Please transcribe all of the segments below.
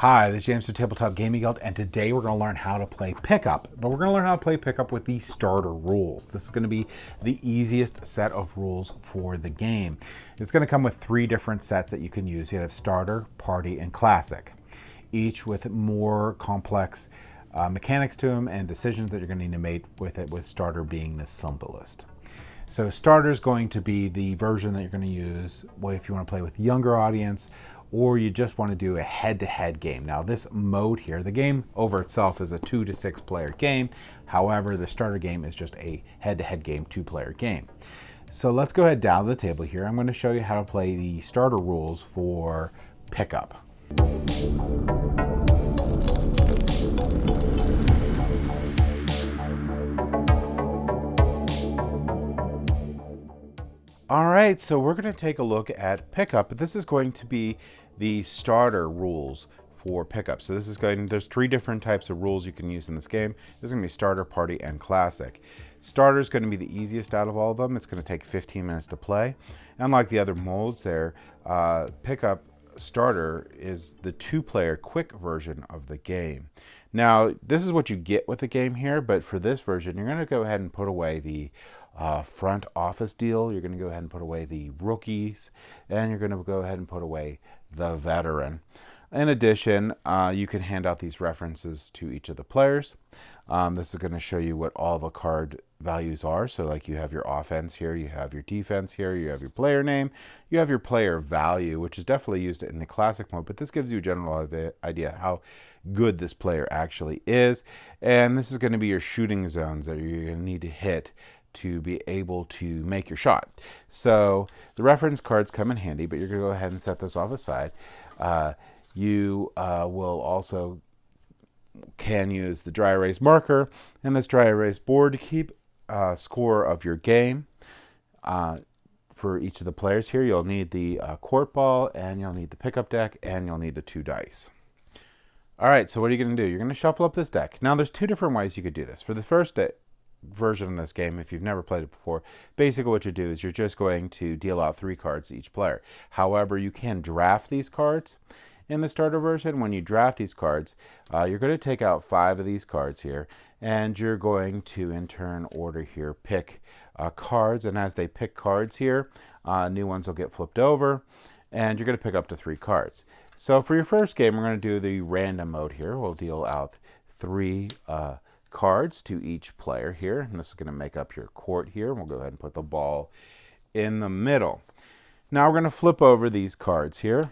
Hi, this is James from Tabletop Gaming Guild, and today we're going to learn how to play PickUp. But we're going to learn how to play PickUp with the starter rules. This is going to be the easiest set of rules for the game. It's going to come with 3 different sets that you can use. You have Starter, Party, and Classic, each with more complex mechanics to them and decisions that you're going to need to make with it, with Starter being the simplest. So Starter is going to be the version that you're going to use if you want to play with younger audience, or you just want to do a head-to-head game. Now this mode here, the game over itself is a 2 to 6 player game. However, the starter game is just a head-to-head game, 2-player game. So let's go ahead down to the table here. I'm going to show you how to play the starter rules for PickUp. All right, so we're going to take a look at PickUp. This is going to be the starter rules for PickUp. So this is there's 3 different types of rules you can use in this game. There's going to be Starter, Party, and Classic. Starter is going to be the easiest out of all of them. It's going to take 15 minutes to play. Unlike the other modes there, PickUp Starter is the 2-player quick version of the game. Now, this is what you get with the game here, but for this version, you're going to go ahead and put away the front office deal. You're going to go ahead and put away the rookies, and you're going to go ahead and put away the veteran. In addition, you can hand out these references to each of the players. This is going to show you what all the card values are. So like you have your offense here, you have your defense here, you have your player name, you have your player value, which is definitely used in the classic mode, but this gives you a general idea how good this player actually is. And this is going to be your shooting zones that you're going to need to hit to be able to make your shot. So the reference cards come in handy, but you're going to go ahead and set those off aside. You will also can use the dry erase marker and this dry erase board to keep score of your game. For each of the players here, you'll need the court ball, and you'll need the pickup deck, and you'll need the 2 dice. All right, so what are you going to do? You're going to shuffle up this deck. Now, there's 2 different ways you could do this. For the first version of this game, if you've never played it before, basically what you do is you're just going to deal out 3 cards to each player. However, you can draft these cards. In the starter version, when you draft these cards, you're going to take out 5 of these cards here, and you're going to, in turn order here, pick cards. And as they pick cards here, new ones will get flipped over, and you're going to pick up to 3 cards. So for your first game, we're going to do the random mode here. We'll deal out 3 cards to each player here, and this is going to make up your court here. We'll go ahead and put the ball in the middle. Now we're going to flip over these cards here.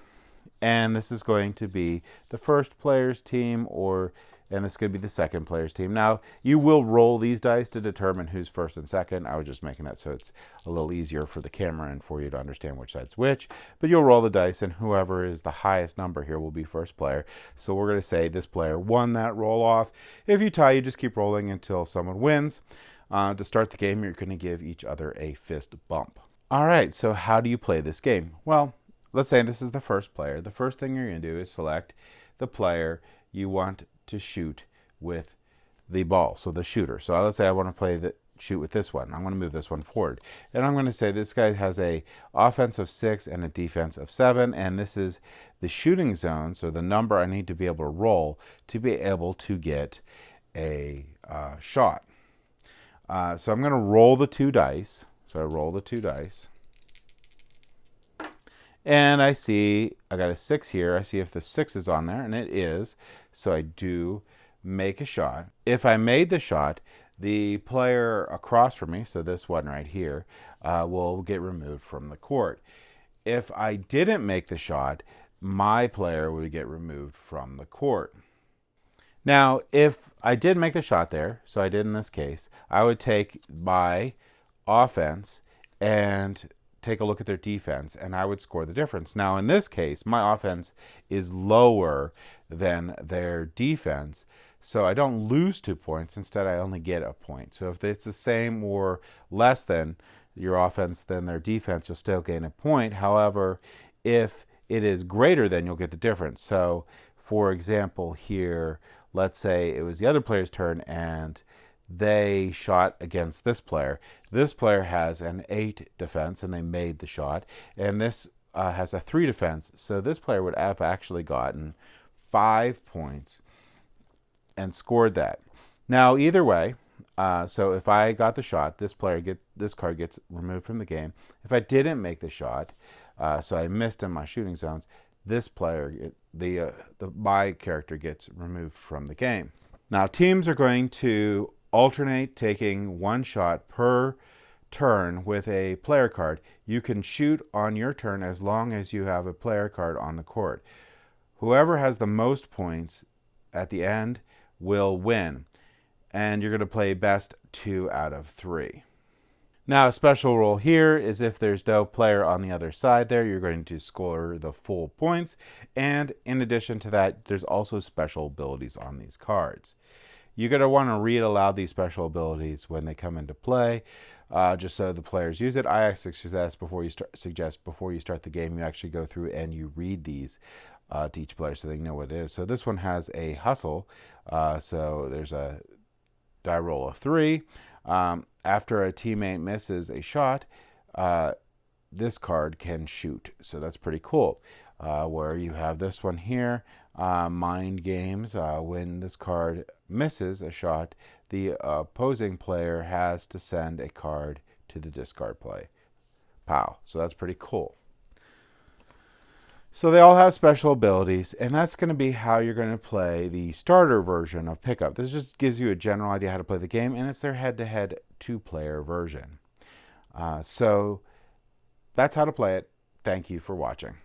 And this is going to be the first player's team, and this is going to be the second player's team. Now, you will roll these dice to determine who's first and second. I was just making that so it's a little easier for the camera and for you to understand which side's which. But you'll roll the dice, and whoever is the highest number here will be first player. So we're going to say this player won that roll off. If you tie, you just keep rolling until someone wins. To start the game, you're going to give each other a fist bump. All right, so how do you play this game? Well, let's say this is the first player. The first thing you're going to do is select the player you want to shoot with the ball, so the shooter. So let's say I want to shoot with this one. I'm going to move this one forward. And I'm going to say this guy has a offense of 6 and a defense of 7, and this is the shooting zone, so the number I need to be able to roll to be able to get a shot. So I'm going to roll the 2 dice. So I roll the 2 dice. And I see I got a 6 here. I see if the 6 is on there, and it is. So I do make a shot. If I made the shot, the player across from me, so this one right here, will get removed from the court. If I didn't make the shot, my player would get removed from the court. Now, if I did make the shot there, so I did in this case, I would take my offense and take a look at their defense, and I would score the difference. Now, in this case, my offense is lower than their defense, so I don't lose 2 points. Instead, I only get a point. So if it's the same or less than your offense than their defense, you'll still gain a point. However, if it is greater than, you'll get the difference. So, for example, here, let's say it was the other player's turn, and they shot against this player. This player has an 8 defense, and they made the shot. And this has a 3 defense. So this player would have actually gotten 5 points and scored that. Now, either way, so if I got the shot, this card gets removed from the game. If I didn't make the shot, so I missed in my shooting zones, this player, my character gets removed from the game. Now, teams are going to alternate taking one shot per turn with a player card. You can shoot on your turn as long as you have a player card on the court. Whoever has the most points at the end will win, and you're going to play best 2 out of 3. Now, a special rule here is if there's no player on the other side there, you're going to score the full points. And in addition to that, there's also special abilities on these cards. You're going to want to read aloud these special abilities when they come into play, just so the players use it. I suggest before you start the game, you actually go through and you read these to each player so they know what it is. So this one has a hustle. So there's a die roll of 3. After a teammate misses a shot, this card can shoot. So that's pretty cool. Where you have this one here, Mind Games. When this card misses a shot, the opposing player has to send a card to the discard pile. So that's pretty cool. So they all have special abilities, and that's going to be how you're going to play the starter version of PickUp. This just gives you a general idea how to play the game, and it's their head-to-head 2-player version. So that's how to play it. Thank you for watching.